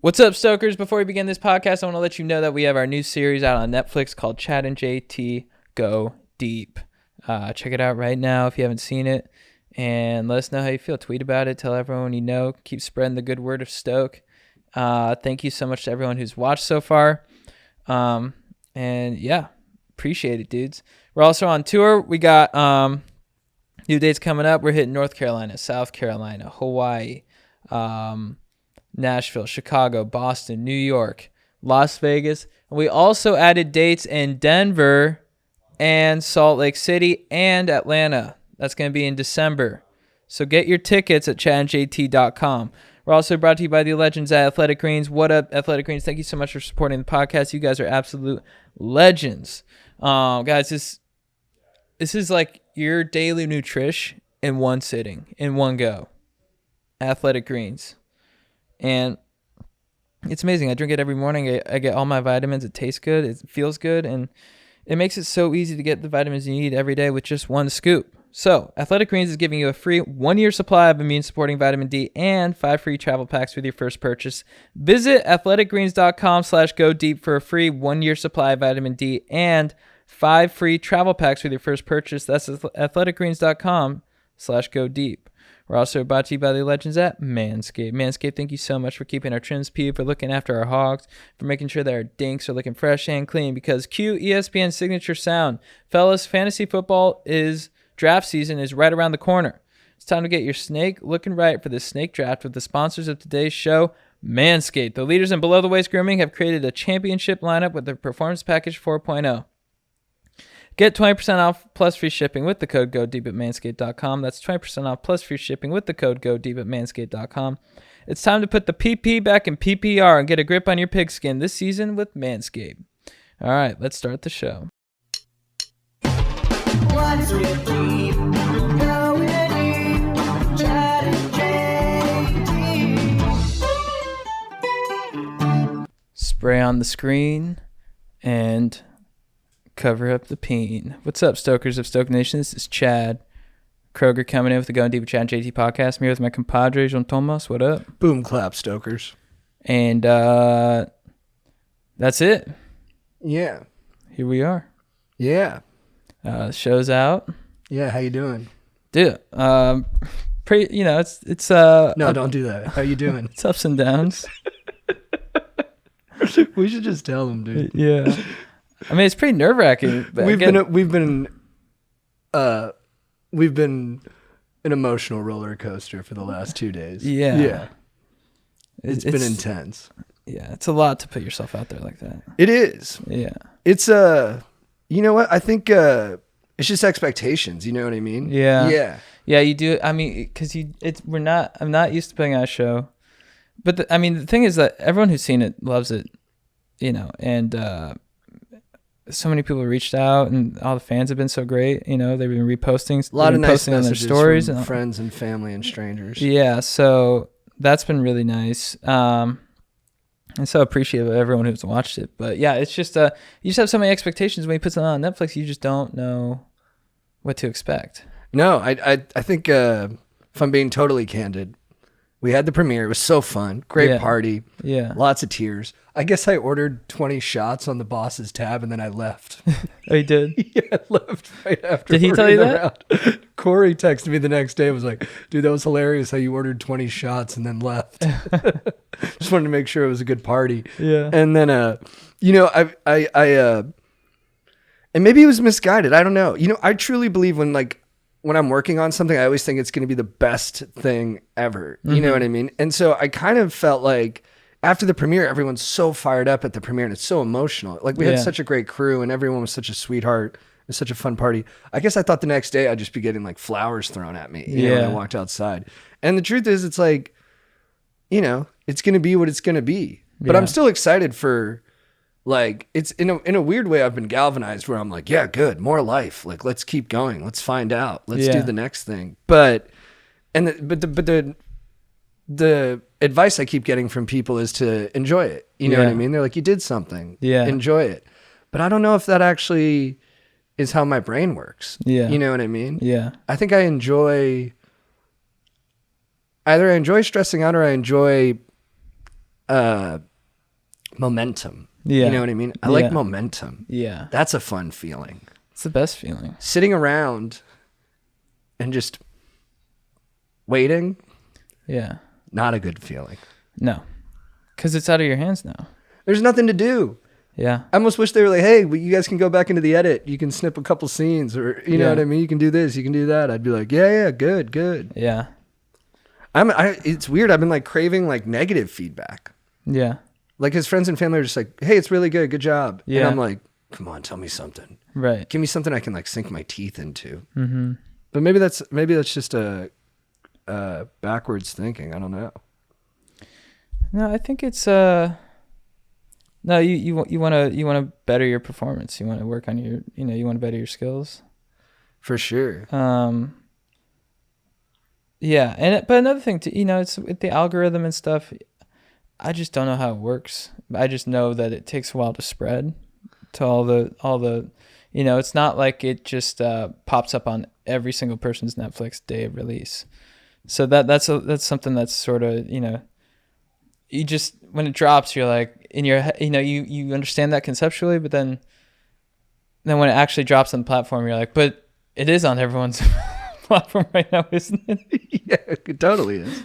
What's up, Stokers? Before we begin this podcast, I want to let you know that we have our new series out on Netflix called Chad and JT Go Deep. Check it out right now if you haven't seen it, and let us know how you feel. Tweet about it. Tell everyone you know. Keep spreading the good word of Stoke. Thank you so much to everyone who's watched so far. And yeah, appreciate it, dudes. We're also on tour. We got new dates coming up. We're hitting North Carolina, South Carolina, Hawaii, Nashville, Chicago, Boston, New York, Las Vegas. And we also added dates in Denver and Salt Lake City and Atlanta. That's going to be in December. So get your tickets at chadandjt.com. We're also brought to you by the legends at Athletic Greens. What up, Athletic Greens? Thank you so much for supporting the podcast. You guys are absolute legends. Guys, this is like your daily nutrition in one sitting, in one go. Athletic Greens. And it's amazing. I drink it every morning. I get all my vitamins. It tastes good. It feels good. And it makes it so easy to get the vitamins you need every day with just one scoop. So Athletic Greens is giving you a free 1-year supply of immune-supporting vitamin D and 5 free travel packs with your first purchase. Visit athleticgreens.com/go deep for a free 1-year supply of vitamin D and 5 free travel packs with your first purchase. That's athleticgreens.com/go deep. We're also brought to you by the legends at Manscaped. Manscaped, thank you so much for keeping our trims peeled, for looking after our hogs, for making sure that our dinks are looking fresh and clean, because Q ESPN signature sound. Fellas, fantasy football draft season is right around the corner. It's time to get your snake looking right for the snake draft with the sponsors of today's show, Manscaped. The leaders in below-the-waist grooming have created a championship lineup with their Performance Package 4.0. Get 20% off plus free shipping with the code GODEEP at manscaped.com. That's 20% off plus free shipping with the code GODEEP at manscaped.com. It's time to put the PP back in PPR and get a grip on your pigskin this season with Manscaped. All right, let's start the show. 1, 2, 3, going deep, Chad and JT. Spray on the screen and cover up the peen. What's up, Stokers of Stoke Nation? This is Chad Kroger coming in with the Going Deep with Chad and JT podcast. I'm here with my compadre, Jean Thomas. What up? Boom clap, Stokers. And that's it. Yeah. Here we are. Yeah. Show's out. Yeah, how you doing? Dude, pretty, it's No, don't do that. How you doing? it's ups and downs. We should just tell them, dude. Yeah. I mean, it's pretty nerve-wracking. We've been an emotional roller coaster for the last 2 days. Yeah. Yeah. It's been intense. Yeah, it's a lot to put yourself out there like that. It is. Yeah. It's you know what? I think it's just expectations, you know what I mean? Yeah. Yeah. Yeah, you do. I mean, because I'm not used to putting on a show. But the thing is that everyone who's seen it loves it, and so many people reached out, and all the fans have been so great. They've been reposting, A lot of nice on their messages stories, from and friends and family and strangers. Yeah, so that's been really nice. And so appreciative of everyone who's watched it. But yeah, it's just you just have so many expectations when you put something on Netflix, you just don't know what to expect. No, I think if I'm being totally candid, we had the premiere. It was so fun. Great party. Yeah. Lots of tears. I guess I ordered 20 shots on the boss's tab and then I left. Oh, you did? Yeah, I left right after. Did he tell you that? Corey texted me the next day and was like, dude, that was hilarious how you ordered 20 shots and then left. Just wanted to make sure it was a good party. Yeah. And then, and maybe it was misguided. I don't know. I truly believe when I'm working on something, I always think it's going to be the best thing ever. You know what I mean? And so I kind of felt like after the premiere, everyone's so fired up at the premiere and it's so emotional. Like we had such a great crew and everyone was such a sweetheart. It was such a fun party. I guess I thought the next day I'd just be getting like flowers thrown at me when I walked outside. And the truth is, it's like, it's going to be what it's going to be. But I'm still excited for, like, it's in a weird way I've been galvanized where I'm like, yeah, good, more life. Like, let's keep going. Let's find out. Let's do the next thing. But the advice I keep getting from people is to enjoy it. You know what I mean? They're like, you did something. Yeah. Enjoy it. But I don't know if that actually is how my brain works. Yeah. You know what I mean? Yeah. I think I enjoy, either I enjoy stressing out or I enjoy momentum. Yeah. You know what I mean? I like Yeah. momentum. Yeah. That's a fun feeling. It's the best feeling. Sitting around and just waiting, Yeah. not a good feeling. No. Because it's out of your hands now. There's nothing to do. Yeah. I almost wish they were like, hey, well, you guys can go back into the edit. You can snip a couple scenes, or you know Yeah. what I mean? You can do this, you can do that. I'd be like, yeah, good. Yeah. It's weird. I've been like craving like negative feedback. Yeah. Like his friends and family are just like, hey, it's really good job. Yeah. And I'm like, come on, tell me something. Right. Give me something I can like sink my teeth into. Mm-hmm. But maybe that's just a backwards thinking. I don't know. No, I think it's no, you want to better your performance. You want to work on your, you want to better your skills. For sure. Yeah, but another thing too, it's with the algorithm and stuff. I just don't know how it works. I just know that it takes a while to spread to all the, it's not like it just pops up on every single person's Netflix day of release. So that's something that's sort of, you just, when it drops, you're like in your head, you understand that conceptually, but then when it actually drops on the platform, you're like, but it is on everyone's platform right now, isn't it? Yeah, it totally is.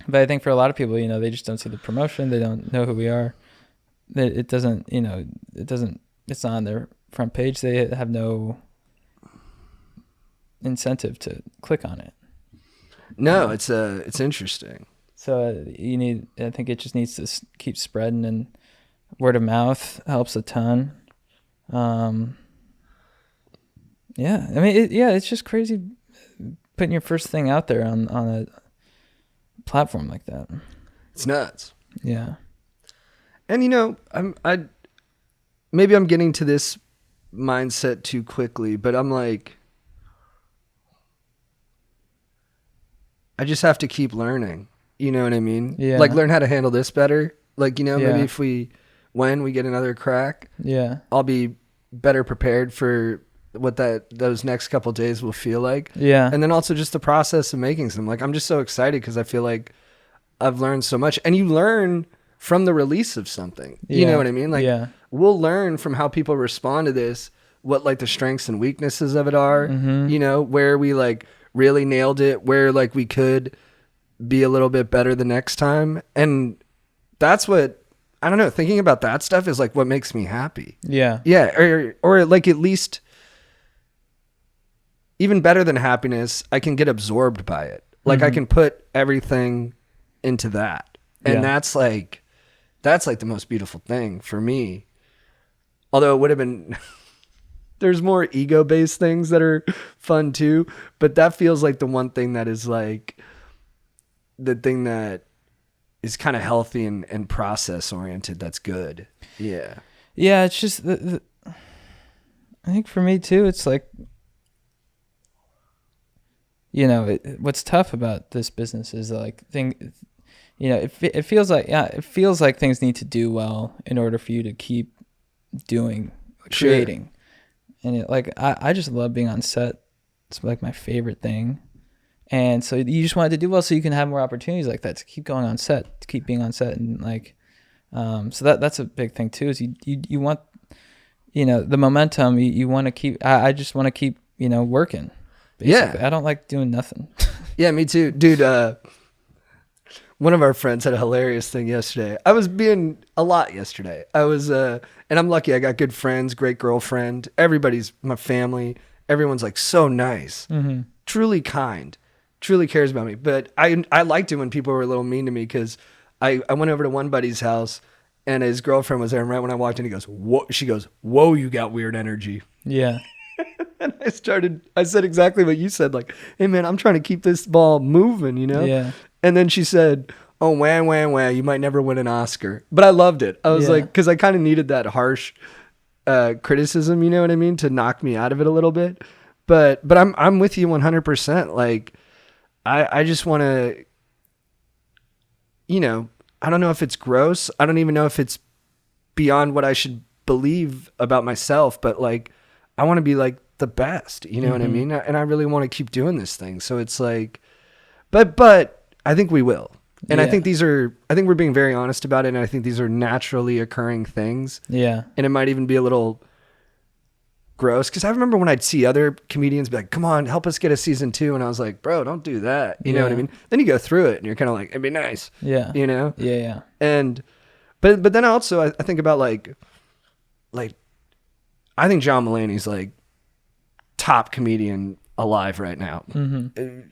But I think for a lot of people, they just don't see the promotion. They don't know who we are. It doesn't, it's not on their front page. They have no incentive to click on it. No, it's interesting. So I think it just needs to keep spreading, and word of mouth helps a ton. Yeah, I mean, it's just crazy putting your first thing out there on a platform like that. It's nuts. Yeah. And maybe I'm getting to this mindset too quickly, but I'm like, I just have to keep learning. You know what I mean? Yeah. Like learn how to handle this better. Like, maybe Yeah. when we get another crack, Yeah. I'll be better prepared for what those next couple days will feel like. Yeah. And then also just the process of making some. Like, I'm just so excited because I feel like I've learned so much. And you learn from the release of something. You Yeah. know what I mean? Like, Yeah. we'll learn from how people respond to this, what like the strengths and weaknesses of it are, Mm-hmm. where we like really nailed it, where like we could be a little bit better the next time. And that's what, I don't know, thinking about that stuff is like what makes me happy. Yeah. Yeah. Or like at least even better than happiness, I can get absorbed by it. Like I can put everything into that. And Yeah. that's like the most beautiful thing for me. Although it would have been, there's more ego-based things that are fun too, but that feels like the one thing that is like the thing that is kind of healthy and process oriented. That's good. Yeah. Yeah. It's just I think for me too, it's like, what's tough about this business is like it feels like things need to do well in order for you to keep doing creating. And I just love being on set. It's like my favorite thing. And so you just want it to do well so you can have more opportunities like that to keep going on set, to keep being on set. And like, so that's a big thing too, is you want, the momentum you want to keep. I just want to keep, working. Basically. Yeah. I don't like doing nothing. Yeah, me too. Dude, one of our friends had a hilarious thing yesterday. I was being a lot yesterday. I was, and I'm lucky. I got good friends, great girlfriend. Everybody's my family. Everyone's like so nice, truly kind, truly cares about me. But I liked it when people were a little mean to me because I went over to one buddy's house and his girlfriend was there. And right when I walked in, she goes, whoa, you got weird energy. Yeah. And I said exactly what you said. Like, hey man, I'm trying to keep this ball moving, Yeah. And then she said, oh, wah, you might never win an Oscar. But I loved it. I was Yeah. like, because I kind of needed that harsh criticism, you know what I mean, to knock me out of it a little bit. But I'm with you 100%. Like, I just want to, I don't know if it's gross. I don't even know if it's beyond what I should believe about myself. But like, I want to be like the best, you know what I mean? And I really want to keep doing this thing. So it's like, but I think we will. And I Yeah. think I think we're being very honest about it. And I think these are naturally occurring things. Yeah. And it might even be a little gross. Cause I remember when I'd see other comedians be like, come on, help us get a season 2. And I was like, bro, don't do that. You know what I Yeah. mean? Then you go through it and you're kind of like, it'd be nice, Yeah. you know? Yeah. Yeah. And, but then also I think about like, I think John Mulaney's like top comedian alive right now.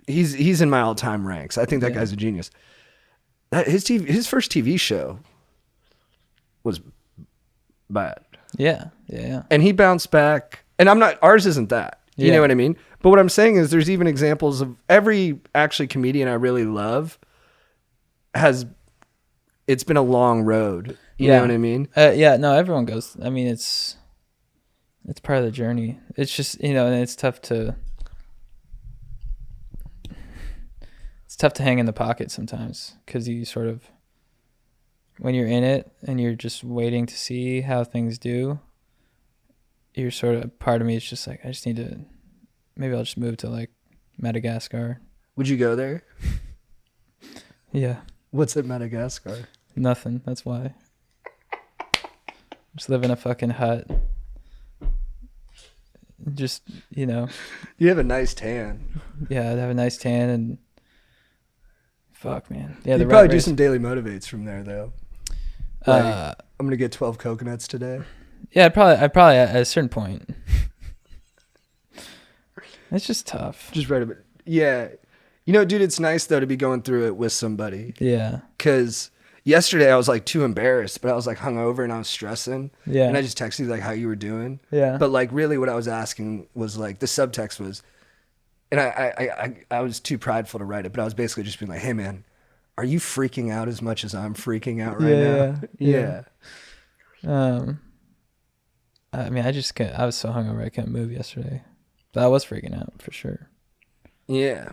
He's in my all time ranks. I think that guy's a genius. His first TV show was bad. Yeah. Yeah. And he bounced back. And ours isn't that. You Yeah. know what I mean? But what I'm saying is there's even examples of every actually comedian I really love it's been a long road. You know what I mean? Yeah. No, everyone goes. I mean, it's part of the journey. It's just, and it's tough to hang in the pocket sometimes because you sort of, when you're in it and you're just waiting to see how things do, you're sort of, part of me is just like, I just need to, maybe I'll just move to like Madagascar. Would you go there? Yeah. What's at Madagascar? Nothing. That's why. Just live in a fucking hut. Just, You have a nice tan. yeah, I'd have a nice tan and fuck, man. Yeah, You'd probably do some daily motivates from there, though. Like, I'm gonna get 12 coconuts today. Yeah, I'd probably at a certain point. It's just tough. Just right a bit. Yeah. Dude, it's nice though to be going through it with somebody. Yeah. Cause yesterday I was like too embarrassed, but I was like hungover and I was stressing. Yeah. And I just texted you like how you were doing. Yeah. But like really what I was asking was like the subtext was, and I was too prideful to write it, but I was basically just being like, hey man, are you freaking out as much as I'm freaking out right now? Yeah. I mean, I was so hungover I couldn't move yesterday. But I was freaking out for sure. Yeah.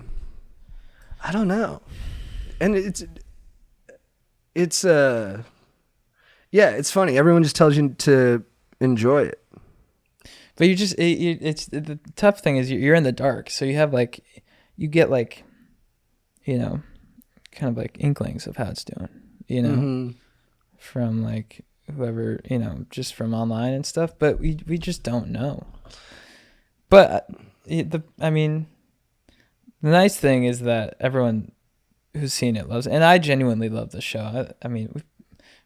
I don't know. And it's funny. Everyone just tells you to enjoy it. But it's the tough thing is you're in the dark. So you have like, you get like, kind of like inklings of how it's doing, Mm-hmm. from like whoever, just from online and stuff, but we just don't know. But the nice thing is that everyone who's seen it loves it. And I genuinely love the show. I mean, we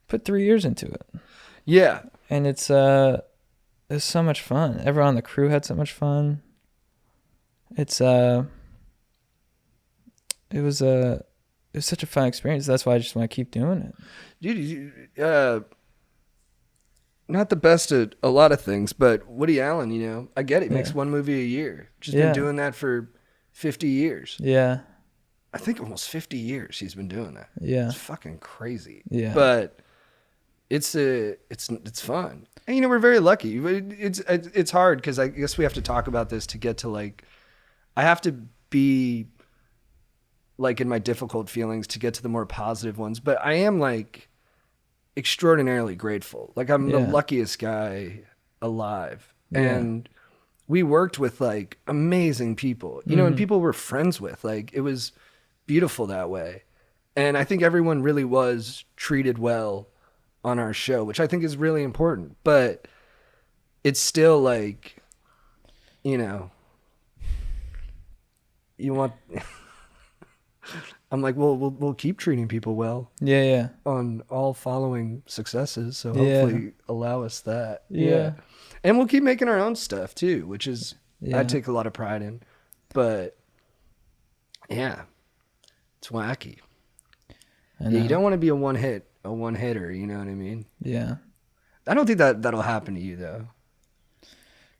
put 3 years into it. Yeah. And it's so much fun. Everyone on the crew had so much fun. It was such a fun experience. That's why I just want to keep doing it. Dude, not the best at a lot of things, but Woody Allen, I get it. He makes one movie a year. Just been doing that for 50 years. Yeah. I think almost 50 years he's been doing that. Yeah. It's fucking crazy. Yeah. But it's fun. And we're very lucky. It's hard because I guess we have to talk about this to get to like, I have to be like in my difficult feelings to get to the more positive ones. But I am like extraordinarily grateful. Like I'm the luckiest guy alive. Yeah. And we worked with like amazing people, and people we're friends with. Like it was beautiful that way. And I think everyone really was treated well on our show, which I think is really important. But it's still like, you want I'm like, well, we'll keep treating people well. Yeah, yeah. On all following successes, so hopefully allow us that. Yeah. And we'll keep making our own stuff too, which is Yeah. I take a lot of pride in. But yeah, it's wacky. I know. You don't want to be a one hitter. You know what I mean? Yeah. I don't think that'll happen to you though.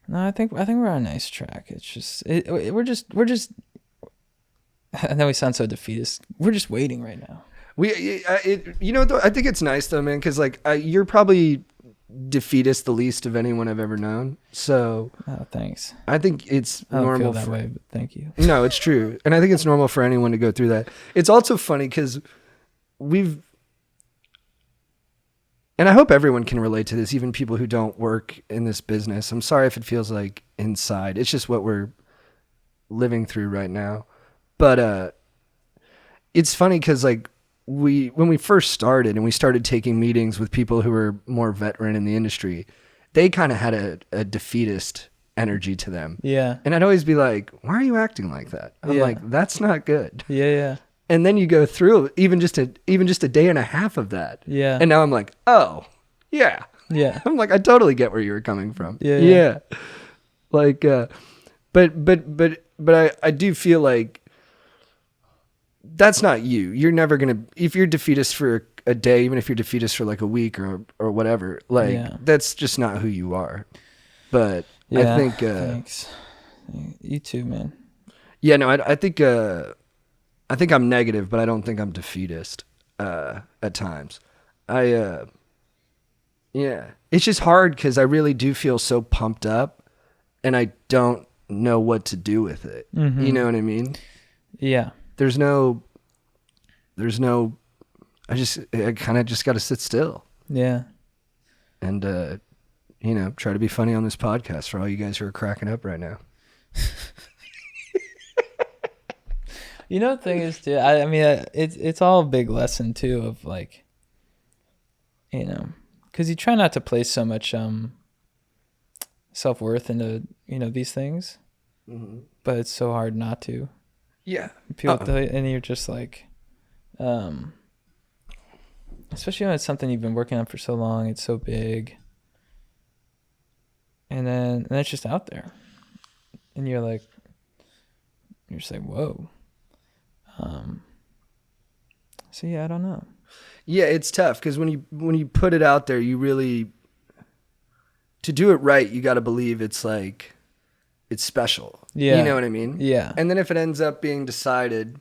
No, I think we're on a nice track. It's just we're just. I know we sound so defeatist. We're just waiting right now. I think it's nice though, man, because like you're probably defeatist the least of anyone I've ever known. So Oh, thanks. I think it's I don't normal feel that way, but thank you. No, it's true. And I think it's normal for anyone to go through that. It's also funny because and I hope everyone can relate to this, even people who don't work in this business. I'm sorry if it feels like inside. It's just what we're living through right now. But it's funny because like when we first started and we started taking meetings with people who were more veteran in the industry, they kind of had a defeatist energy to them. Yeah. And I'd always be like, why are you acting like that? I'm Yeah. like, that's not good. Yeah. Yeah. And then you go through even just a day and a half of that. Yeah. And now I'm like, oh, yeah. Yeah. I'm like, I totally get where you were coming from. Yeah. Yeah. Like, but I do feel like that's not you. You're never going to, if you're defeatist for a day, even if you're defeatist for like a week or whatever, like that's just not who you are. But Yeah. I think, Thanks. You too, man. yeah, no, I think I'm negative, but I don't think I'm defeatist, at times. Yeah, it's just hard because I really do feel so pumped up and I don't know what to do with it. Mm-hmm. You know what I mean? Yeah. There's no, I kind of just got to sit still Yeah. and, try to be funny on this podcast for all you guys who are cracking up right now. You know, the thing is, too, I mean, it's all a big lesson, too, of like, because you try not to place so much self-worth into, these things, but it's so hard not to. Yeah. And you're just like, especially when it's something you've been working on for so long, it's so big. And then it's just out there. And you're just like, whoa. So yeah, I don't know. Yeah, it's tough because when you put it out there, you really, to do it right, you got to believe it's like, it's special. Yeah. You know what I mean? Yeah. And then if it ends up being decided,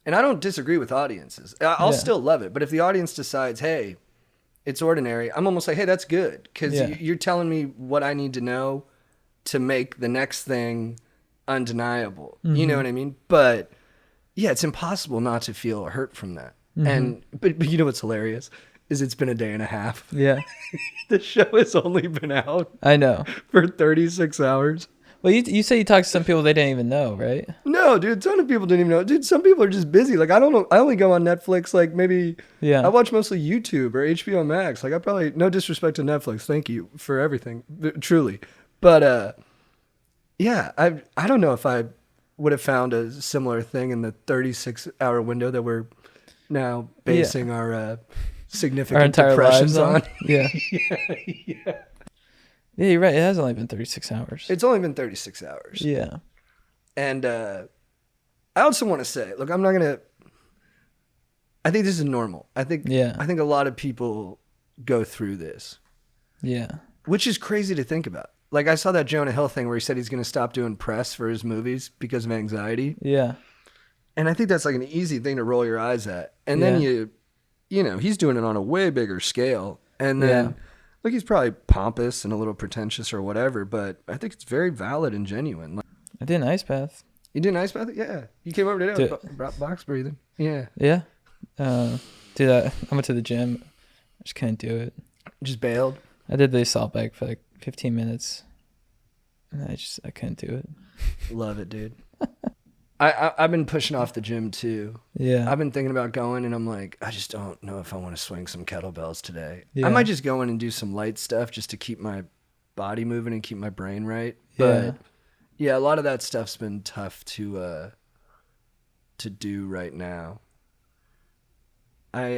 and I don't disagree with audiences, I'll still love it. But if the audience decides, hey, it's ordinary, I'm almost like, hey, that's good. Because you're telling me what I need to know to make the next thing undeniable. Mm-hmm. You know what I mean? But yeah, it's impossible not to feel hurt from that. Mm-hmm. But you know what's hilarious is it's been a day and a half. Yeah. The show has only been out. I know. For 36 hours. Well, you say you talked to some people they didn't even know, right? No, dude, a ton of people didn't even know. Dude, some people are just busy. Like, I don't know. I only go on Netflix, like, maybe... Yeah. I watch mostly YouTube or HBO Max. Like, I probably... No disrespect to Netflix. Thank you for everything. Truly. But, yeah, I don't know if I would have found a similar thing in the 36-hour window that we're now basing our significant depressions on. Yeah. Yeah. Yeah, you're right. It has only been 36 hours. It's only been 36 hours. Yeah. And I also want to say, look, I'm not going to... I think this is normal. I think a lot of people go through this. Yeah. Which is crazy to think about. Like, I saw that Jonah Hill thing where he said he's going to stop doing press for his movies because of anxiety. Yeah. And I think that's like an easy thing to roll your eyes at. And then he's doing it on a way bigger scale. And then... Like, he's probably pompous and a little pretentious or whatever, but I think it's very valid and genuine. Like, I did an ice bath. You did an ice bath? Yeah. You came over today with box breathing. Yeah. Yeah. Dude, I went to the gym. I just couldn't do it. Just bailed? I did the assault bike for like 15 minutes. And I couldn't do it. Love it, dude. I've been pushing off the gym too. Yeah. I've been thinking about going and I'm like, I just don't know if I want to swing some kettlebells today. Yeah. I might just go in and do some light stuff just to keep my body moving and keep my brain right. But yeah, a lot of that stuff's been tough to do right now. I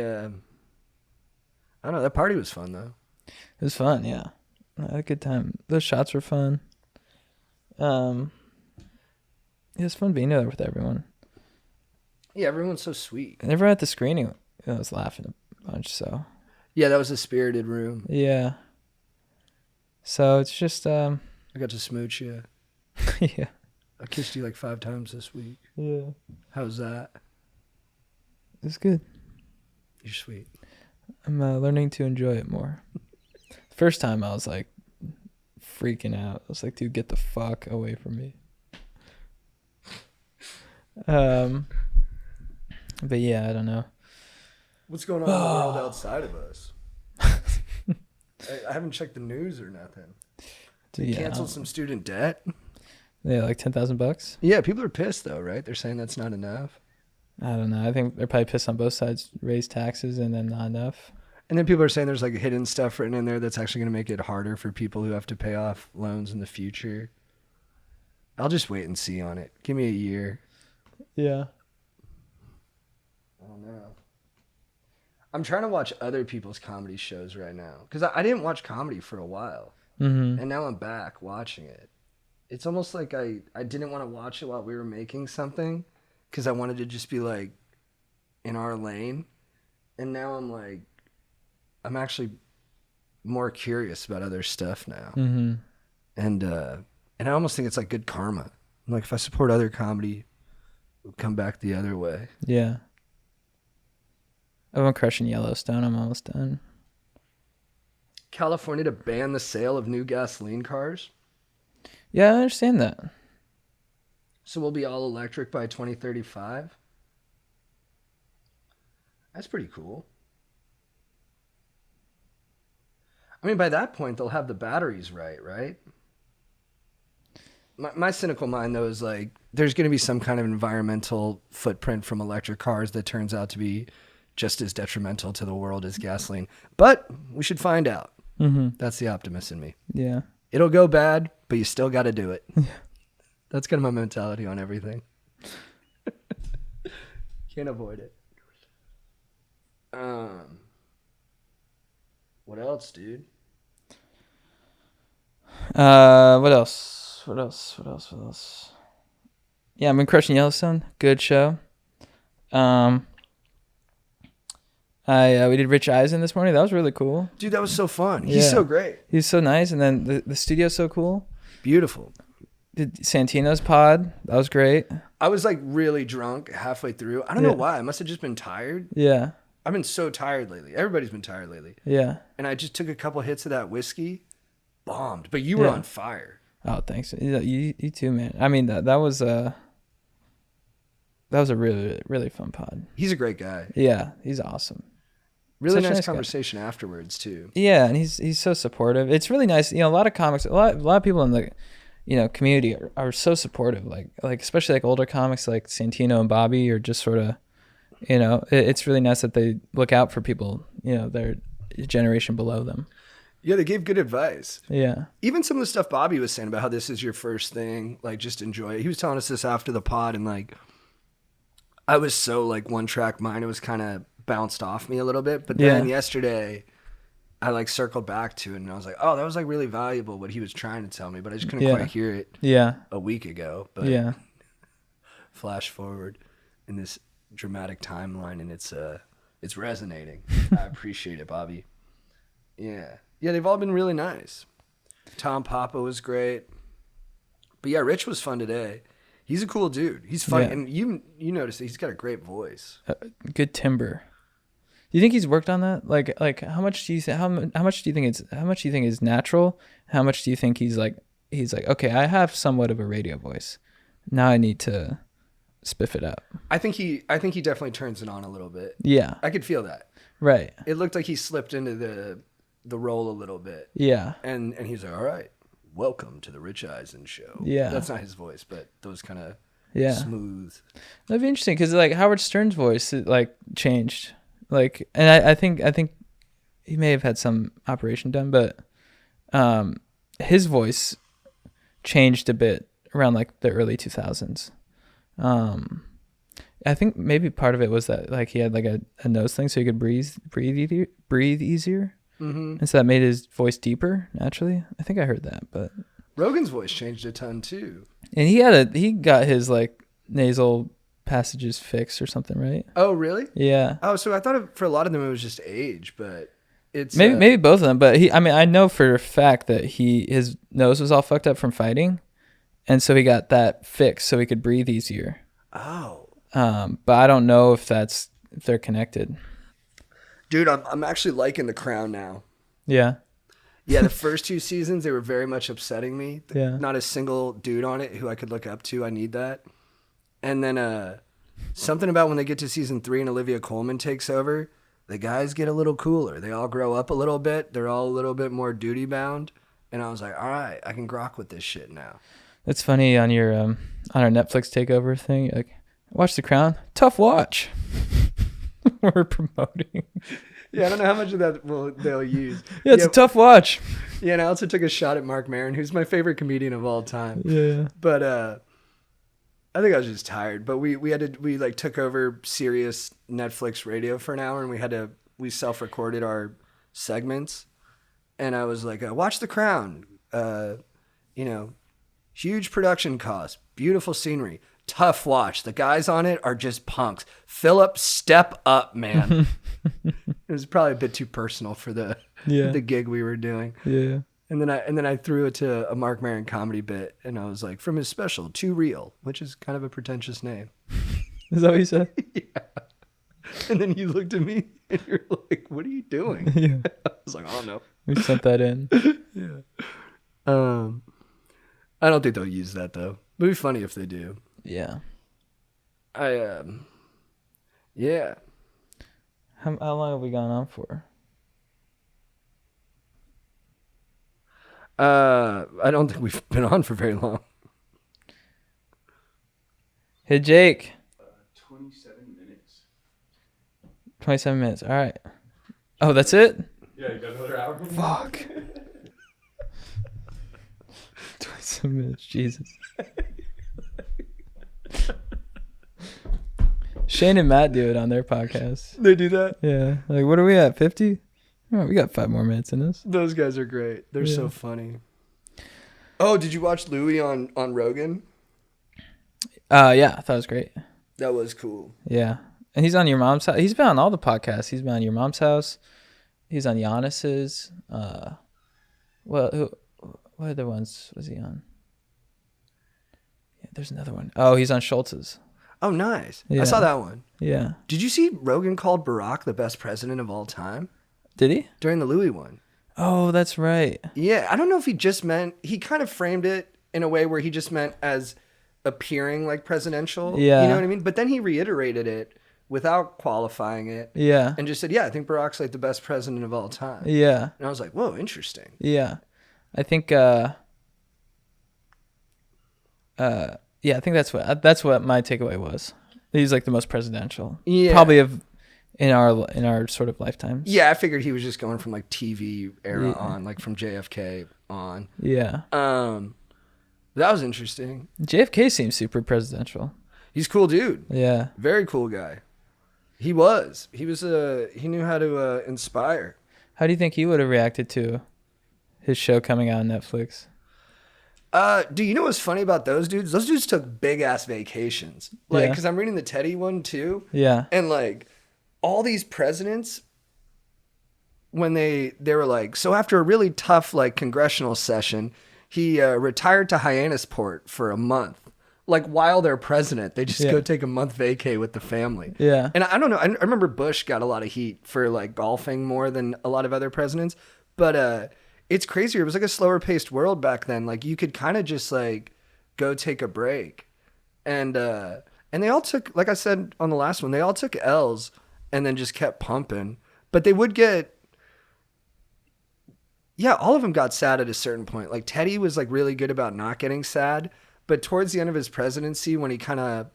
don't know, that party was fun though. It was fun, yeah. I had a good time. Those shots were fun. It was fun being there with everyone. Yeah, everyone's so sweet. And everyone at the screening was laughing a bunch, so. Yeah, that was a spirited room. Yeah. So it's just... I got to smooch you. Yeah. I kissed you like 5 times this week. Yeah. How's that? It was good. You're sweet. I'm learning to enjoy it more. First time I was like freaking out. I was like, dude, get the fuck away from me. But yeah, I don't know. What's going on in the world outside of us? I haven't checked the news or nothing. They canceled some student debt. Yeah, like $10,000. Yeah, people are pissed though, right? They're saying that's not enough. I don't know. I think they're probably pissed on both sides. Raise taxes and then not enough. And then people are saying there's like hidden stuff written in there that's actually going to make it harder for people who have to pay off loans in the future. I'll just wait and see on it. Give me a year. Yeah. I don't know. I'm trying to watch other people's comedy shows right now because I didn't watch comedy for a while. Mm-hmm. And now I'm back watching it. It's almost like I didn't want to watch it while we were making something because I wanted to just be like in our lane. And now I'm actually more curious about other stuff now. Mm-hmm. And I almost think it's like good karma. Like if I support other comedy, it'll come back the other way. Yeah. I'm crushing Yellowstone. I'm almost done. California to ban the sale of new gasoline cars. Yeah, I understand that. So we'll be all electric by 2035. That's pretty cool. I mean, by that point, they'll have the batteries right? My cynical mind, though, is like, there's going to be some kind of environmental footprint from electric cars that turns out to be just as detrimental to the world as gasoline. But we should find out. Mm-hmm. That's the optimist in me. Yeah. It'll go bad, but you still got to do it. That's kind of my mentality on everything. Can't avoid it. What else, dude? What else? Yeah, I've been crushing Yellowstone. Good show. We did Rich Eisen this morning. That was really cool. Dude, that was so fun. Yeah. He's so great. He's so nice, and then the studio's so cool. Beautiful. Did Santino's pod. That was great. I was like really drunk halfway through. I don't know why. I must have just been tired. Yeah. I've been so tired lately. Everybody's been tired lately. Yeah. And I just took a couple hits of that whiskey. Bombed. But you were on fire. Oh, thanks. You too, man. I mean, that was a really, really fun pod. He's a great guy. Yeah, he's awesome. Really Such a nice nice conversation afterwards too. Yeah, and he's so supportive. It's really nice. You know, a lot of comics, a lot of people in the, community are so supportive. Like especially like older comics like Santino and Bobby are just sort of, it's really nice that they look out for people. Their generation below them. Yeah, they gave good advice. Yeah. Even some of the stuff Bobby was saying about how this is your first thing, like just enjoy it. He was telling us this after the pod, and like I was so like one track mind, it was kind of bounced off me a little bit. But then yesterday I like circled back to it and I was like, oh, that was like really valuable what he was trying to tell me, but I just couldn't quite hear it a week ago. But flash forward in this dramatic timeline and it's resonating. I appreciate it, Bobby. Yeah, they've all been really nice. Tom Papa was great. But yeah, Rich was fun today. He's a cool dude. He's funny, and you notice that he's got a great voice. Good timbre. Do you think he's worked on that? Like how much do you think? How much do you think is natural? How much do you think he's like okay, I have somewhat of a radio voice. Now I need to spiff it up. I think he definitely turns it on a little bit. Yeah, I could feel that. Right. It looked like he slipped into the role a little bit. Yeah. And he's like, all right. Welcome to the Rich Eisen show. Yeah. That's not his voice, but those kind of smooth. That'd be interesting because like Howard Stern's voice like changed. Like, and I think he may have had some operation done, but his voice changed a bit around like the early 2000s. I think maybe part of it was that like he had like a nose thing so he could breathe easier. Mm-hmm. And so that made his voice deeper naturally. I think I heard that, but Rogan's voice changed a ton too. And he got his like nasal passages fixed or something, right? Oh, really? Yeah. Oh, so I thought for a lot of them it was just age, but it's maybe both of them. But I know for a fact that his nose was all fucked up from fighting, and so he got that fixed so he could breathe easier. Oh. But I don't know if they're connected. Dude, I'm actually liking The Crown now. Yeah. Yeah, the first 2 seasons, they were very much upsetting me. Yeah. Not a single dude on it who I could look up to. I need that. And then something about when they get to season 3 and Olivia Colman takes over, the guys get a little cooler. They all grow up a little bit. They're all a little bit more duty bound. And I was like, all right, I can grok with this shit now. It's funny on your on our Netflix takeover thing. Like, Watch The Crown. Tough watch. We're promoting. Yeah, I don't know how much of that they'll use. Yeah, it's a tough watch. Yeah, and I also took a shot at Mark Maron, who's my favorite comedian of all time. Yeah. But I think I was just tired. But we like took over Sirius Netflix radio for an hour, and we self-recorded our segments. And I was like, watch The Crown. Huge production cost, beautiful scenery, tough watch. The guys on it are just punks. Philip, step up, man. It was probably a bit too personal for the gig we were doing. Yeah. And then I threw it to a Mark Maron comedy bit, and I was like, from his special, Too Real, which is kind of a pretentious name. Is that what you said? Yeah. And then you looked at me, and you're like, what are you doing? Yeah. I was like, oh, no. We sent that in. Yeah. I don't think they'll use that, though. It'd be funny if they do. Yeah. Yeah. How long have we gone on for? I don't think we've been on for very long. Hey, Jake. 27 minutes. 27 minutes. All right. Oh, that's it? Yeah, you got another hour? Fuck. 27 minutes. Jesus. Shane and Matt do it on their podcast. They do that? Yeah. Like, what are we at? 50? Oh, we got 5 more minutes in this. Those guys are great. They're Yeah. so funny. Oh, did you watch Louis on Rogan? Yeah. I thought it was great. That was cool. Yeah. And he's on Your Mom's House. He's been on all the podcasts. He's been on Your Mom's House. He's on Giannis's. What other ones was he on? Yeah, there's another one. Oh, he's on Schultz's. Oh, nice. Yeah. I saw that one. Yeah. Did you see Rogan called Barack the best president of all time Did he? during the Louis one? Oh, that's right. Yeah, I don't know if he just meant, he kind of framed it in a way where he just meant as appearing like presidential. Yeah. You know what I mean? But then he reiterated it without qualifying it Yeah. and just said, yeah, I think Barack's like the best president of all time. Yeah. And I was like, whoa, interesting. Yeah. I think yeah, I think that's what my takeaway was. He's like the most presidential. Yeah. Probably in our sort of lifetimes. Yeah, I figured he was just going from like TV era Yeah. on, like from JFK on. Yeah. That was interesting. JFK seems super presidential. He's a cool dude. Yeah. Very cool guy. He was. He knew how to inspire. How do you think he would have reacted to his show coming out on Netflix? Do you know what's funny about those dudes? Those dudes took big ass vacations. Like, Yeah. because I'm reading the Teddy one too. Yeah. And like all these presidents, when they were like, so after a really tough like congressional session, he retired to Hyannisport for a month. Like while they're president, they just Yeah. go take a month vacay with the family. Yeah. And I don't know. I remember Bush got a lot of heat for like golfing more than a lot of other presidents. But it's crazier. It was like a slower paced world back then. Like you could kind of just like go take a break. And they all took, like I said on the last one, they all took L's and then just kept pumping. But they would get, yeah, all of them got sad at a certain point. Like Teddy was like really good about not getting sad. But towards the end of his presidency, when he kind of,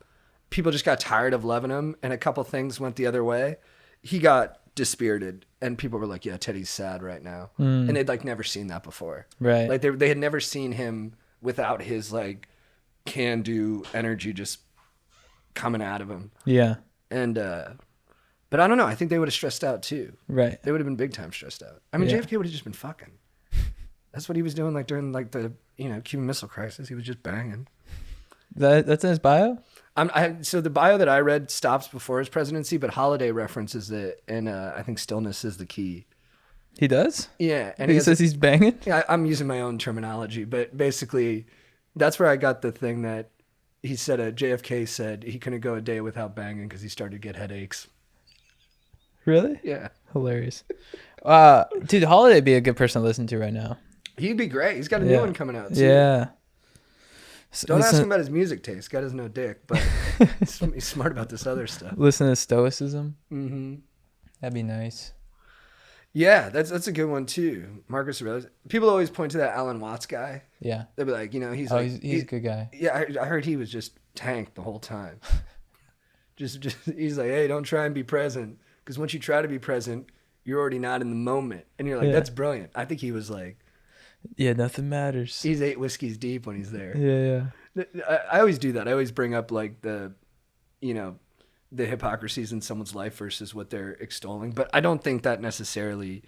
people just got tired of loving him and a couple things went the other way, he got dispirited and people were like, yeah, Teddy's sad right now. And they'd like never seen that before. Right. Like they had never seen him without his like can-do energy just coming out of him. Yeah. And, but I don't know. I think they would have stressed out too. Right. They would have been big time stressed out. I mean, Yeah. JFK would have just been fucking. That's what he was doing like during like the, Cuban Missile Crisis. He was just banging. That's in his bio? So the bio that I read stops before his presidency, but Holiday references it, and I think stillness is the key. He does? Yeah, and He says he's banging? Yeah, I'm using my own terminology, but basically, that's where I got the thing that he said. JFK said he couldn't go a day without banging because he started to get headaches. Really? Yeah, Hilarious. Dude, Holiday would be a good person to listen to right now. he'd be great. He's got a new Yeah. one coming out. Too. Yeah. Don't ask him about his music taste. God has no dick, but he's smart about this other stuff. Listen to Stoicism. Mm-hmm. That'd be nice. Yeah, that's a good one too. Marcus Aurelius. People always point to that Alan Watts guy. Yeah. They'll be like, he's Oh, like, he's a good guy. Yeah, I heard he was just tanked the whole time. Just he's like, hey, don't try and be present, because once you try to be present, you're already not in the moment. And you're like, Yeah. that's brilliant. I think he was like, Yeah, nothing matters. he's 8 whiskeys deep when he's there. Yeah. I always do that. I always bring up like the hypocrisies in someone's life versus what they're extolling. But I don't think that necessarily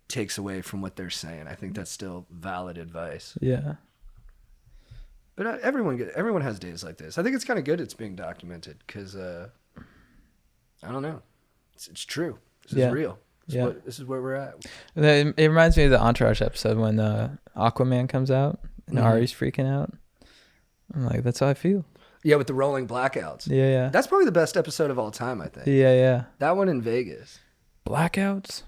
takes away from what they're saying. I think that's still valid advice. Yeah. But everyone has days like this. I think it's kind of good it's being documented because I don't know. It's true. This is real. This is where we're at. It reminds me of the Entourage episode when Aquaman comes out and Ari's freaking out. I'm like, that's how I feel. Yeah, with the rolling blackouts. Yeah. That's probably the best episode of all time, I think. Yeah. That one in Vegas. Blackouts?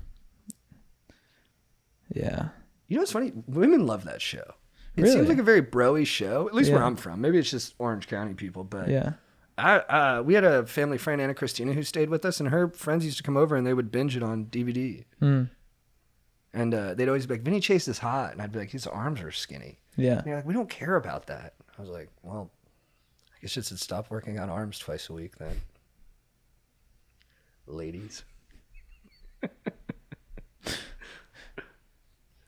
Yeah. You know what's funny? Women love that show. It Really? seems like a very bro-y show, at least where Yeah. I'm from. Maybe it's just Orange County people, but Yeah. we had a family friend, Anna Christina, who stayed with us, and her friends used to come over and they would binge it on DVD. Mm. And they'd always be like, Vinny Chase is hot. And I'd be like, his arms are skinny. Yeah. And they're like, we don't care about that. I was like, well, I guess you should stop working on arms twice a week then. Ladies.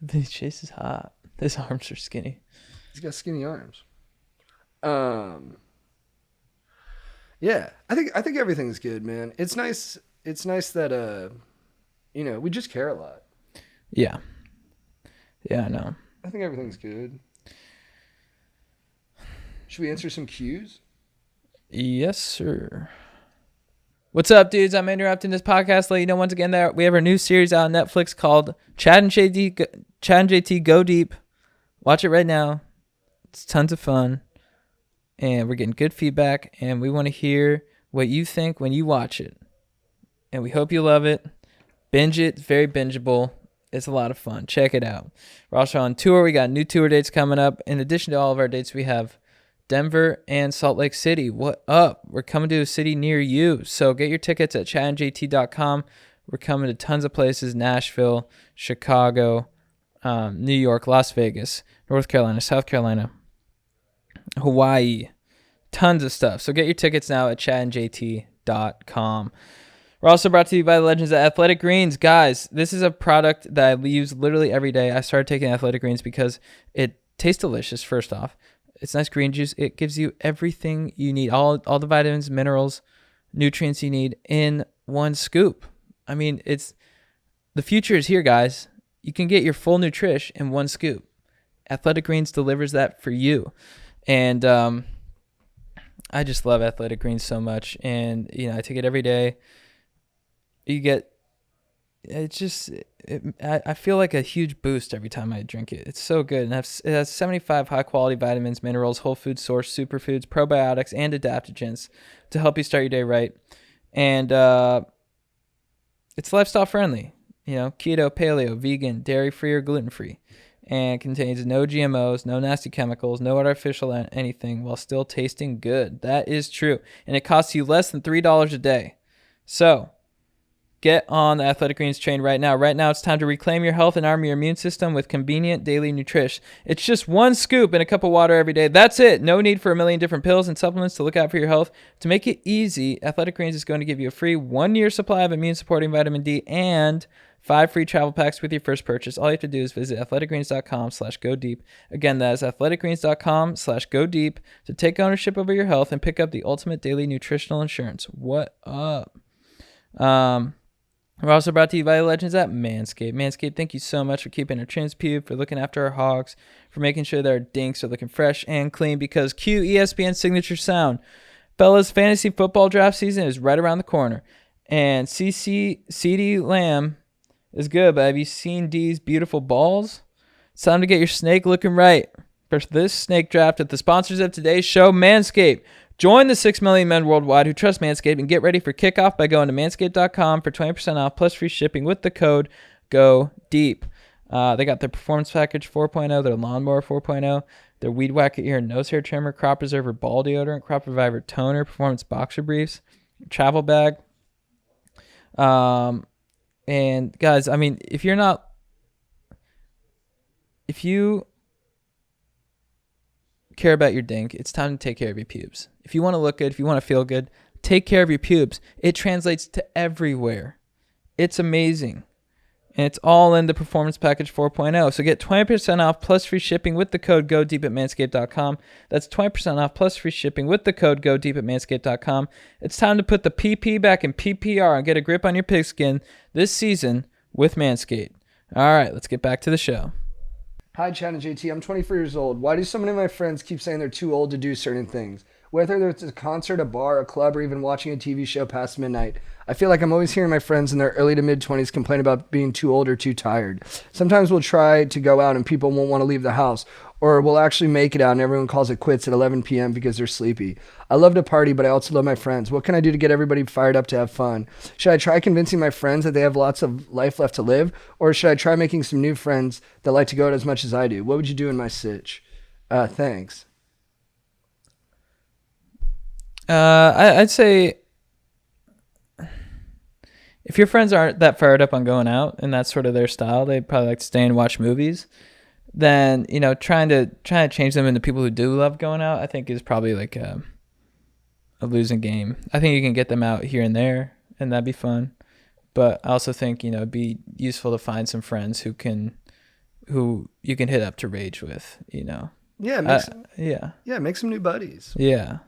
Vinny Chase is hot. His arms are skinny. He's got skinny arms. Yeah, I think everything's good, man. It's nice that we just care a lot. Yeah. Yeah, I know. I think everything's good. Should we answer some cues? Yes, sir. What's up, dudes? I'm interrupting this podcast to let you know once again that we have our new series out on Netflix called Chad and JT Go Deep. Watch it right now. It's tons of fun. And we're getting good feedback. And we want to hear what you think when you watch it. And we hope you love it. Binge it. It's very bingeable. It's a lot of fun. Check it out. We're also on tour. We got new tour dates coming up. In addition to all of our dates, we have Denver and Salt Lake City. What up? We're coming to a city near you. So get your tickets at chadandjt.com. We're coming to tons of places: Nashville, Chicago, New York, Las Vegas, North Carolina, South Carolina, Hawaii. Tons of stuff. So get your tickets now at chadandjt.com. We're also brought to you by the legends at Athletic Greens. Guys, this is a product that I use literally every day. I started taking Athletic Greens because it tastes delicious, first off. It's nice green juice. It gives you everything you need, all the vitamins, minerals, nutrients you need in one scoop. I mean, the future is here, guys. You can get your full nutrition in one scoop. Athletic Greens delivers that for you. And I just love Athletic Greens so much. And, I take it every day. I feel like a huge boost every time I drink it. It's so good. And it has 75 high-quality vitamins, minerals, whole food source, superfoods, probiotics, and adaptogens to help you start your day right. And it's lifestyle friendly. Keto, paleo, vegan, dairy-free, or gluten-free. And contains no GMOs, no nasty chemicals, no artificial anything, while still tasting good. That is true. And it costs you less than $3 a day. So get on the Athletic Greens train right now. Right now, it's time to reclaim your health and arm your immune system with convenient daily nutrition. It's just one scoop in a cup of water every day. That's it. No need for a million different pills and supplements to look out for your health. To make it easy, Athletic Greens is going to give you a free 1-year supply of immune-supporting vitamin D and 5 free travel packs with your first purchase. All you have to do is visit athleticgreens.com/go-deep. Again, that is athleticgreens.com/go-deep to take ownership over your health and pick up the ultimate daily nutritional insurance. What up? We're also brought to you by the legends at Manscaped. Manscaped, thank you so much for keeping our trims pubed, for looking after our hogs, for making sure that our dinks are looking fresh and clean, because cue ESPN signature sound. Fellas, fantasy football draft season is right around the corner. And CeeDee Lamb is good, but have you seen D's beautiful balls? It's time to get your snake looking right for this snake draft at the sponsors of today's show, Manscaped. Join the 6 million men worldwide who trust Manscaped and get ready for kickoff by going to manscaped.com for 20% off plus free shipping with the code GODEEP. They got their Performance Package 4.0, their Lawnmower 4.0, their Weed Whacker ear and nose hair trimmer, Crop Preserver ball deodorant, Crop Reviver toner, Performance boxer briefs, travel bag. And guys, I mean, if you care about your dink, it's time to take care of your pubes. If you want to look good, if you want to feel good, take care of your pubes. It translates to everywhere. It's amazing. And it's all in the Performance Package 4.0. So get 20% off plus free shipping with the code GODEEP at manscaped.com. That's 20% off plus free shipping with the code GODEEP at manscaped.com. It's time to put the PP back in PPR and get a grip on your pigskin this season with Manscaped. All right, let's get back to the show. Hi, Chad and JT. I'm 24 years old. Why do so many of my friends keep saying they're too old to do certain things? Whether it's a concert, a bar, a club, or even watching a TV show past midnight, I feel like I'm always hearing my friends in their early to mid-20s complain about being too old or too tired. Sometimes we'll try to go out and people won't want to leave the house, or we'll actually make it out and everyone calls it quits at 11 p.m. because they're sleepy. I love to party, but I also love my friends. What can I do to get everybody fired up to have fun? Should I try convincing my friends that they have lots of life left to live, or should I try making some new friends that like to go out as much as I do? What would you do in my sitch? Thanks. I'd say if your friends aren't that fired up on going out and that's sort of their style, they probably like to stay and watch movies. Then trying to change them into people who do love going out, I think is probably like a losing game. I think you can get them out here and there, and that'd be fun. But I also think it'd be useful to find some friends who you can hit up to rage with. Yeah, Yeah, make some new buddies. Yeah.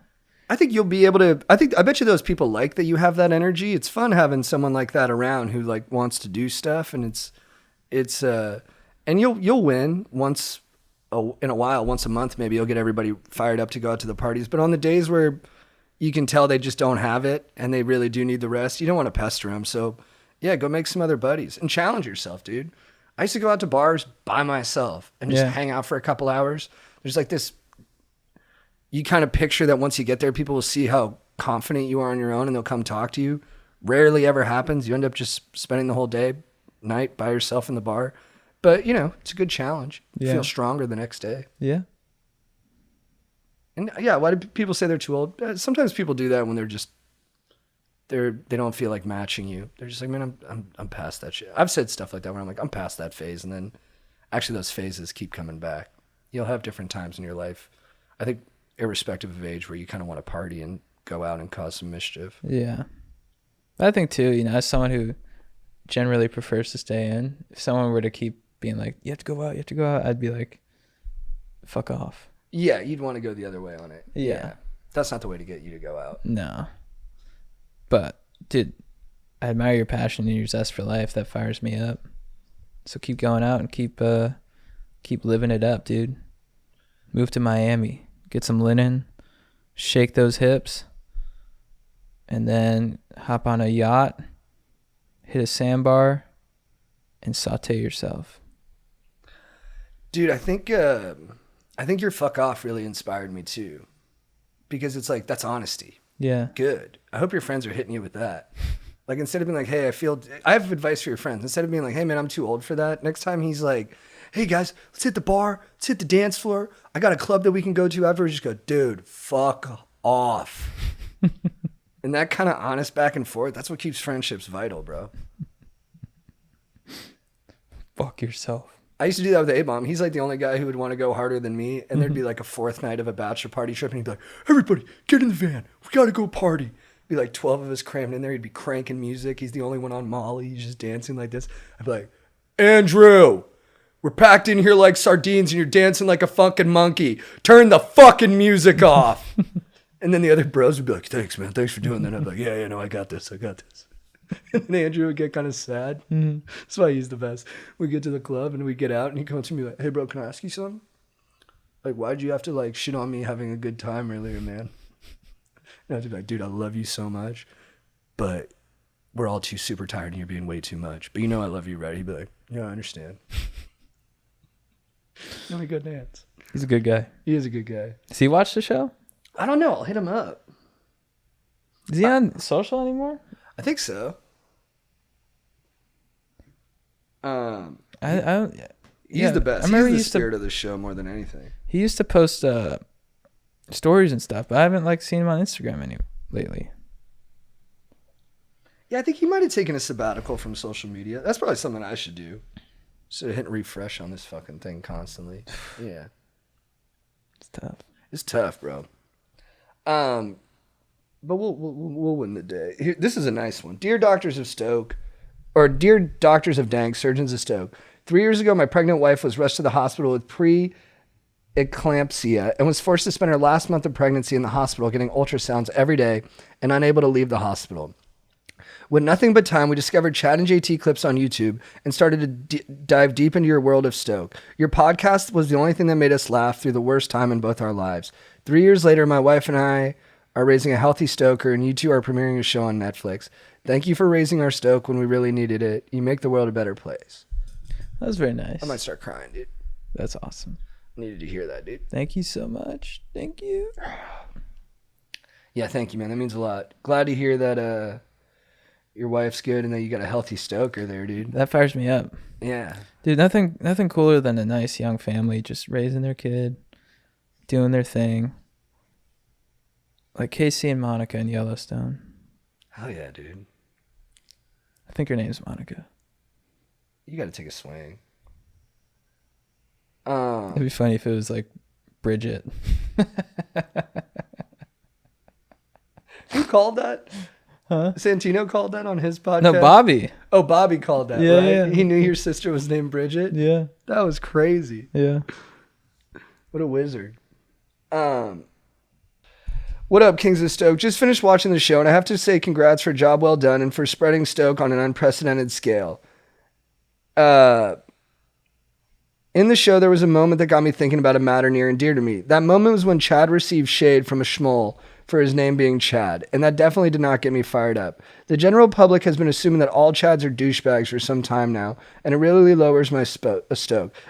I think you'll be able to. I bet you those people like that you have that energy. It's fun having someone like that around who like wants to do stuff, and it's and you'll win once in a while, once a month maybe. You'll get everybody fired up to go out to the parties. But on the days where you can tell they just don't have it and they really do need the rest, you don't want to pester them. So yeah, go make some other buddies and challenge yourself, dude. I used to go out to bars by myself and just hang out for a couple hours. There's like this. You kind of picture that once you get there, people will see how confident you are on your own and they'll come talk to you. Rarely ever happens. You end up just spending the whole night by yourself in the bar. But, it's a good challenge. You feel stronger the next day. Yeah. And yeah, why do people say they're too old? Sometimes people do that when they don't feel like matching you. They're just like, man, I'm past that shit. I've said stuff like that where I'm like, I'm past that phase. And then actually those phases keep coming back. You'll have different times in your life. I think irrespective of age, where you kind of want to party and go out and cause some mischief. Yeah. I think too, as someone who generally prefers to stay in, if someone were to keep being like, you have to go out, I'd be like, fuck off. Yeah, you'd want to go the other way on it. Yeah. That's not the way to get you to go out. No. But, dude, I admire your passion and your zest for life. That fires me up. So keep going out and keep living it up, dude. Move to Miami. Get some linen, shake those hips, and then hop on a yacht, hit a sandbar, and saute yourself. Dude, I think your fuck off really inspired me too, because it's like, that's honesty. Yeah. Good. I hope your friends are hitting you with that. Like, instead of being like, hey, I have advice for your friends. Instead of being like, hey man, I'm too old for that. Next time he's like, hey guys, let's hit the bar, let's hit the dance floor. I got a club that we can go to afterwards. Just go, dude, fuck off. And that kind of honest back and forth, that's what keeps friendships vital, bro. Fuck yourself. I used to do that with A-Bomb. He's like the only guy who would want to go harder than me. And there'd be like a fourth night of a bachelor party trip. And he'd be like, everybody, get in the van. We got to go party. Be like 12 of us crammed in there. He'd be cranking music. He's the only one on Molly. He's just dancing like this. I'd be like, Andrew, we're packed in here like sardines and you're dancing like a fucking monkey. Turn the fucking music off. And then the other bros would be like, thanks, man. Thanks for doing that. I'd be like, yeah, no, I got this. And then Andrew would get kind of sad. Mm-hmm. That's why he's the best. We get to the club and we get out and he comes to me like, hey, bro, can I ask you something? Like, why'd you have to like shit on me having a good time earlier, man? And I'd be like, dude, I love you so much, but we're all too super tired and you're being way too much. But I love you, right? He'd be like, yeah, I understand. Really good dance. He's a good guy. He is a good guy. Does he watch the show? I don't know. I'll hit him up. Is he on social anymore? I think so. He's the best. He's the spirit of the show more than anything. He used to post stories and stuff, but I haven't seen him on Instagram lately. Yeah, I think he might have taken a sabbatical from social media. That's probably something I should do. Instead of hitting refresh on this fucking thing constantly. Yeah. It's tough. It's tough, bro. but we'll win the day. Here, this is a nice one. Dear Doctors of Stoke, or Dear Doctors of Dank, Surgeons of Stoke. 3 years ago, my pregnant wife was rushed to the hospital with pre-eclampsia and was forced to spend her last month of pregnancy in the hospital getting ultrasounds every day and unable to leave the hospital. With nothing but time, we discovered Chad and JT clips on YouTube and started to dive deep into your world of Stoke. Your podcast was the only thing that made us laugh through the worst time in both our lives. 3 years later, my wife and I are raising a healthy Stoker, and you two are premiering a show on Netflix. Thank you for raising our Stoke when we really needed it. You make the world a better place. That was very nice. I might start crying, dude. That's awesome. Needed to hear that, dude. Thank you so much. Thank you. Yeah, thank you, man. That means a lot. Glad to hear that your wife's good and that you got a healthy Stoker there, dude. That fires me up. Yeah. Dude, nothing cooler than a nice young family just raising their kid, doing their thing. Like Casey and Monica in Yellowstone. Hell yeah, dude. I think her name's Monica. You got to take a swing. It'd be funny if it was like Bridget. Who called that? Huh? Santino called that on his podcast? No, Bobby. Oh, Bobby called that, Yeah, right? yeah. He knew your sister was named Bridget? Yeah. That was crazy. Yeah. What a wizard. What up, Kings of Stoke? Just finished watching the show, and I have to say congrats for a job well done and for spreading Stoke on an unprecedented scale. In the show, there was a moment that got me thinking about a matter near and dear to me. That moment was when Chad received shade from a schmoll for his name being Chad, and that definitely did not get me fired up. The general public has been assuming that all Chads are douchebags for some time now, and it really lowers my stoke,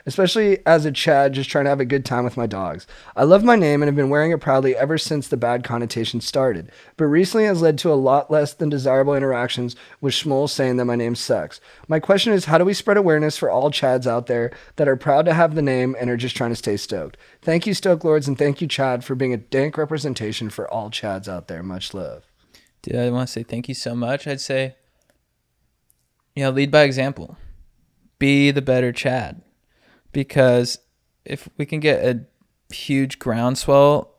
especially as a Chad just trying to have a good time with my dogs. I love my name and have been wearing it proudly ever since the bad connotation started, but recently has led to a lot less than desirable interactions with schmoles saying that my name sucks. My question is, how do we spread awareness for all Chads out there that are proud to have the name and are just trying to stay stoked? Thank you, Stoke Lords, and thank you, Chad, for being a dank representation for all Chads out there. Much love. Dude, I want to say thank you so much. I'd say, lead by example. Be the better Chad. Because if we can get a huge groundswell,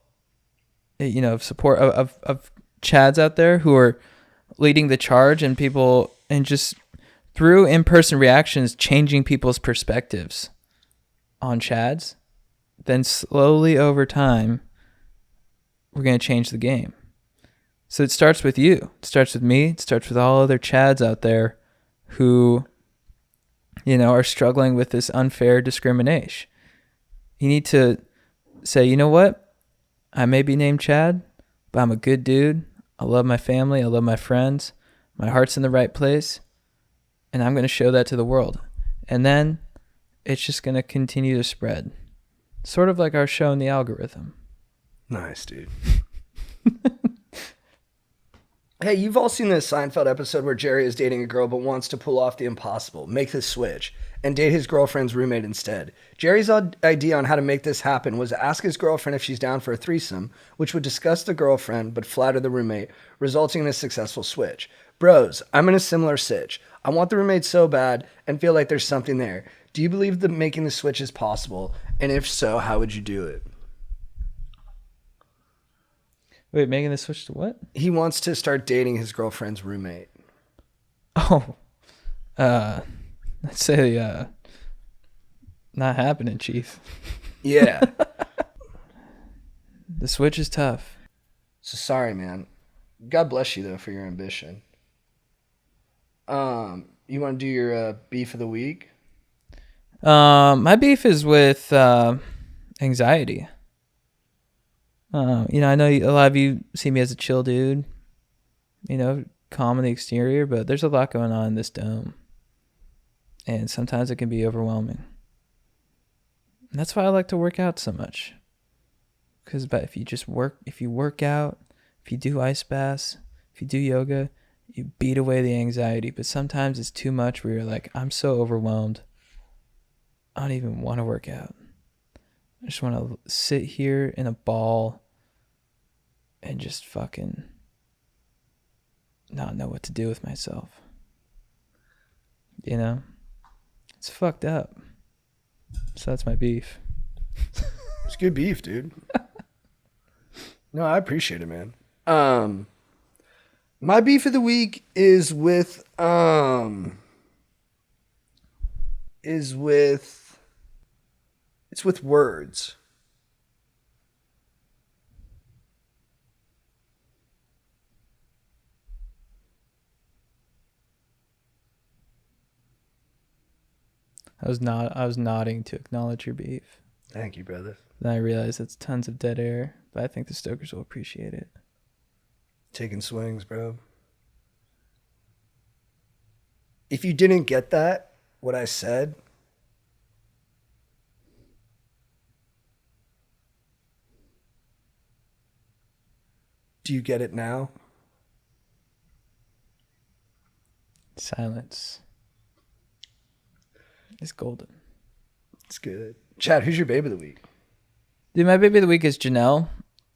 of support of Chads out there who are leading the charge and people, and just through in-person reactions, changing people's perspectives on Chads, then slowly over time, we're going to change the game. So it starts with you. It starts with me. It starts with all other Chads out there who, are struggling with this unfair discrimination. You need to say, you know what? I may be named Chad, but I'm a good dude. I love my family. I love my friends. My heart's in the right place. And I'm going to show that to the world. And then it's just going to continue to spread. Sort of like our show in the algorithm. Nice, dude. Hey, you've all seen this Seinfeld episode where Jerry is dating a girl but wants to pull off the impossible, make the switch, and date his girlfriend's roommate instead. Jerry's idea on how to make this happen was to ask his girlfriend if she's down for a threesome, which would disgust the girlfriend but flatter the roommate, resulting in a successful switch. Bros, I'm in a similar sitch. I want the roommate so bad and feel like there's something there. Do you believe that making the switch is possible? And if so, how would you do it? Wait, making the switch to what? He wants to start dating his girlfriend's roommate. Oh, I'd say, not happening, Chief. Yeah. The switch is tough. So sorry, man. God bless you, though, for your ambition. You want to do your beef of the week? My beef is with anxiety. I know a lot of you see me as a chill dude, calm on the exterior, but there's a lot going on in this dome. And sometimes it can be overwhelming. And that's why I like to work out so much. Because if you work out, if you do ice baths, if you do yoga, you beat away the anxiety. But sometimes it's too much where you're like, I'm so overwhelmed. I don't even want to work out. I just want to sit here in a ball and just fucking not know what to do with myself. It's fucked up. So that's my beef. It's good beef, dude. No, I appreciate it, man. My beef of the week is with it's with words. I was nodding to acknowledge your beef. Thank you, brother. Then I realized it's tons of dead air, but I think the Stokers will appreciate it. Taking swings, bro. If you didn't get that, what I said, do you get it now? Silence is golden. It's good. Chad, who's your babe of the week? Dude, my baby of the week is Janelle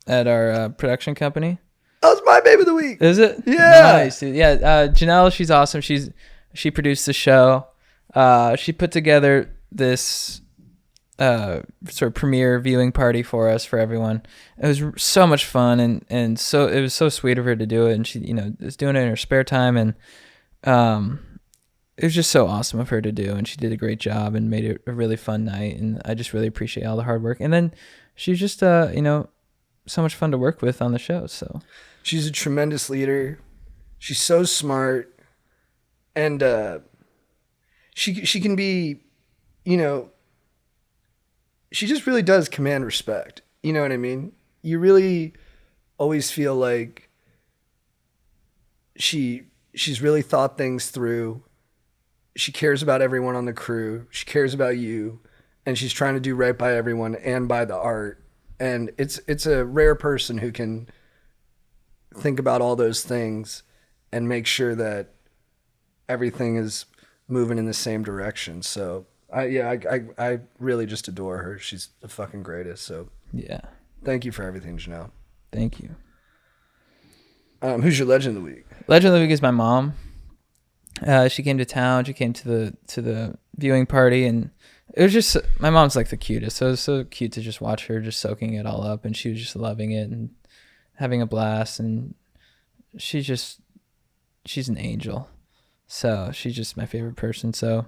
at our production company. That was my babe of the week. Is it? Yeah. Nice, dude. Yeah, Janelle, she's awesome. She produced the show. She put together this sort of premiere viewing party for us, for everyone. It was so much fun, and so it was so sweet of her to do it, and she, is doing it in her spare time, and it was just so awesome of her to do, and she did a great job and made it a really fun night, and I just really appreciate all the hard work. And then she's just so much fun to work with on the show. So She's a tremendous leader. She's so smart, and she can be, she just really does command respect. You know what I mean? You really always feel like she's really thought things through. She cares about everyone on the crew. She cares about you, and she's trying to do right by everyone and by the art. And it's a rare person who can think about all those things and make sure that everything is moving in the same direction. So I really just adore her. She's the fucking greatest. So yeah, thank you for everything, Janelle. thank you. Who's your legend of the week? Legend of the week is my mom. She came to town. She came to the viewing party, and it was just, my mom's like the cutest. So it was so cute to just watch her just soaking it all up, and she was just loving it and having a blast. And she's an angel. So she's just my favorite person. So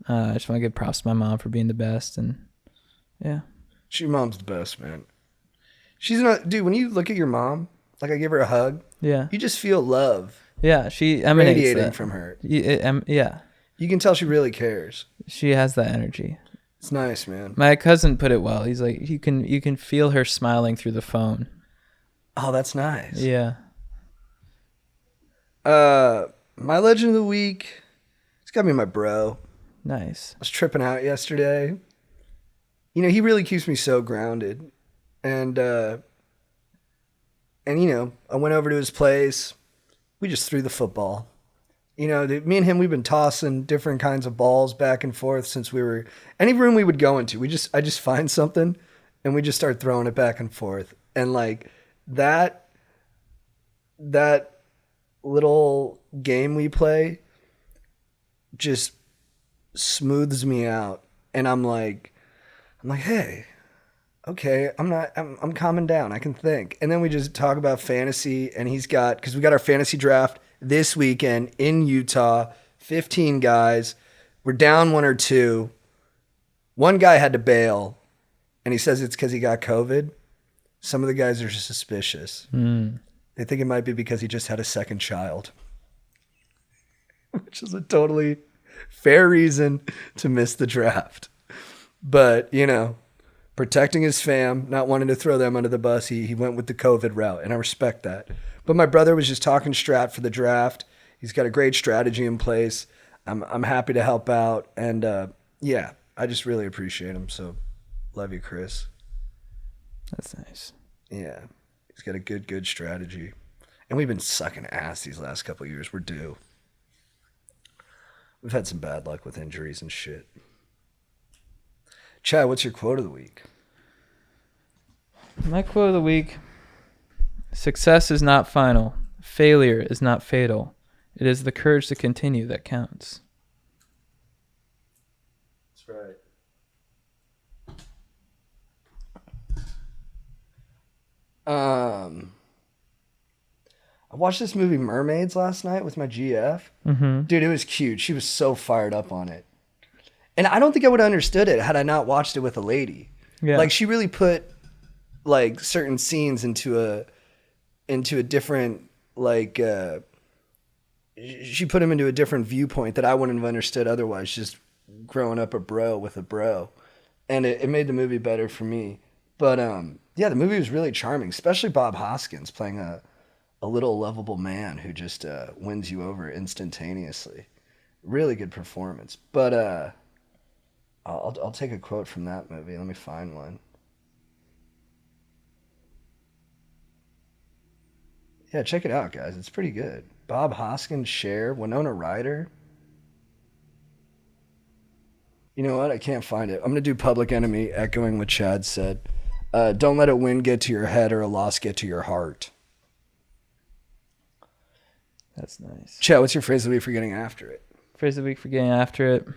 I just want to give props to my mom for being the best. And yeah, Your mom's the best, man. She's not, dude. When you look at your mom, like I give her a hug, yeah, you just feel love yeah. She emanates radiating that from her. Yeah, You can tell she really cares. she has that energy. It's nice, man. My cousin put it well. He's like, you can feel her smiling through the phone. Oh, that's nice. Yeah. My legend of the week, it's gotta be my bro. Nice. I was tripping out yesterday. He really keeps me so grounded. And I went over to his place. We just threw the football. Me and him, we've been tossing different kinds of balls back and forth since any room we would go into. I just find something and we just start throwing it back and forth. And like that little game we play just smooths me out. And I'm like, hey, okay, I'm calming down. I can think. And then we just talk about fantasy, and because we got our fantasy draft this weekend in Utah, 15 guys. We're down one or two. One guy had to bail, and he says it's because he got COVID. Some of the guys are suspicious. They think it might be because he just had a second child, which is a totally fair reason to miss the draft. But, protecting his fam, not wanting to throw them under the bus, he went with the COVID route, and I respect that. But my brother was just talking strat for the draft. He's got a great strategy in place. I'm happy to help out, and I just really appreciate him. So, love you, Chris. That's nice. Yeah, he's got a good strategy, and we've been sucking ass these last couple of years. We're due. We've had some bad luck with injuries and shit. Chad, what's your quote of the week? My quote of the week: success is not final. Failure is not fatal. It is the courage to continue that counts. That's right. I watched this movie Mermaids last night with my GF. Mm-hmm. Dude, it was cute. She was so fired up on it. And I don't think I would have understood it had I not watched it with a lady. Yeah. Like, she really put like certain scenes into a different, like, she put them into a different viewpoint that I wouldn't have understood otherwise, just growing up a bro with a bro. And it made the movie better for me. But yeah, the movie was really charming, especially Bob Hoskins playing a little lovable man who just wins you over instantaneously. Really good performance. But I'll take a quote from that movie. Let me find one. Yeah, check it out, guys. It's pretty good. Bob Hoskins, Cher, Winona Ryder. You know what? I can't find it. I'm going to do Public Enemy, echoing what Chad said. Don't let a win get to your head or a loss get to your heart. That's nice. Chad, what's your phrase of the week for getting after it? Phrase of the week for getting after it.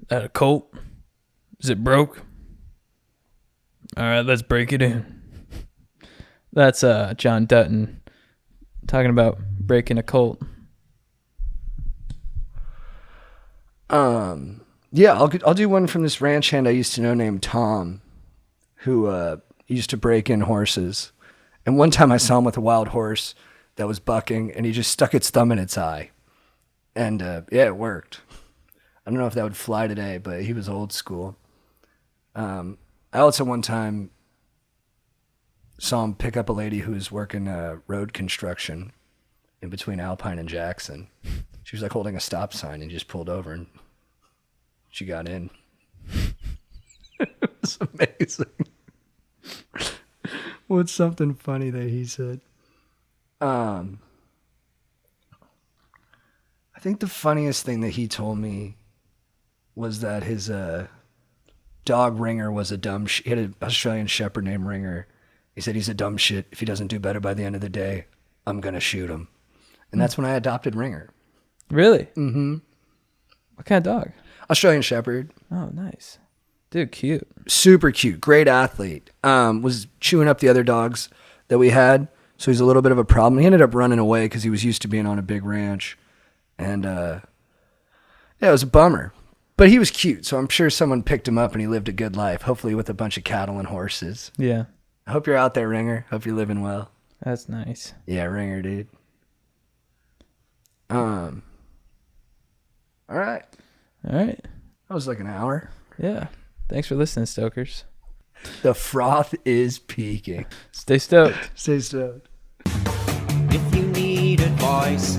That a Colt? Is it broke? All right, let's break it in. That's John Dutton talking about breaking a Colt. Yeah, I'll do one from this ranch hand I used to know named Tom, who used to break in horses. And one time I saw him with a wild horse that was bucking, and he just stuck its thumb in its eye. And yeah, it worked. I don't know if that would fly today, but he was old school. I also one time saw him pick up a lady who was working road construction in between Alpine and Jackson. She was like holding a stop sign and just pulled over and she got in. It was amazing. What's something funny that he said? I think the funniest thing that he told me was that his dog Ringer was a dumb shit. He had an Australian Shepherd named Ringer. He said he's a dumb shit. If he doesn't do better by the end of the day, I'm going to shoot him. And that's when I adopted Ringer. Really? Mm-hmm. What kind of dog? Australian Shepherd. Oh, nice. Dude, cute. Super cute. Great athlete. Was chewing up the other dogs that we had. So he's a little bit of a problem. He ended up running away because he was used to being on a big ranch. And yeah, it was a bummer. But he was cute, so I'm sure someone picked him up and he lived a good life, hopefully with a bunch of cattle and horses. Yeah. I hope you're out there, Ringer. Hope you're living well. That's nice. Yeah, Ringer, dude. All right. All right. That was like an hour. Yeah. Thanks for listening, Stokers. The froth is peaking. Stay stoked. Stay stoked. If you need advice,